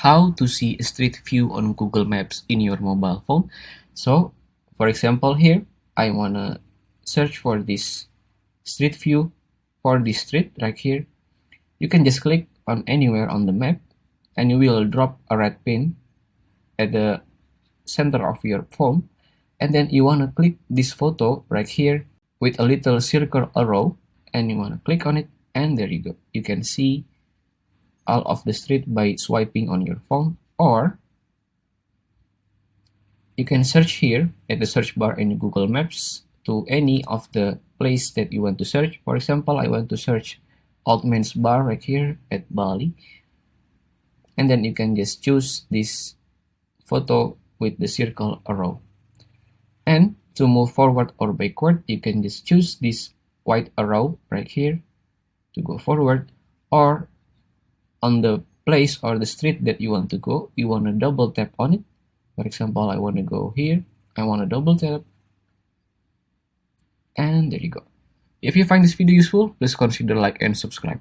how to see a street view on Google Maps in your mobile phone. So, for example, here I wanna search for this street view for this street right here. You can just click on anywhere on the map, and you will drop a red pin at the center of your phone, and then you wanna click this photo right here with a little circle arrow, and you wanna click on it, and there you go. You can see all of the street by swiping on your phone, or you can search here at the search bar in Google Maps to any of the place that you want to search. For example, I want to search Old Man's Bar right here at Bali, and then you can just choose this photo with the circle arrow. And to move forward or backward, you can just choose this white arrow right here to go forward, or on the place or the street that you want to go, you want to double tap on it. For example, I want to go here, I want to double tap, and there you go. If you find this video useful, please consider like and subscribe.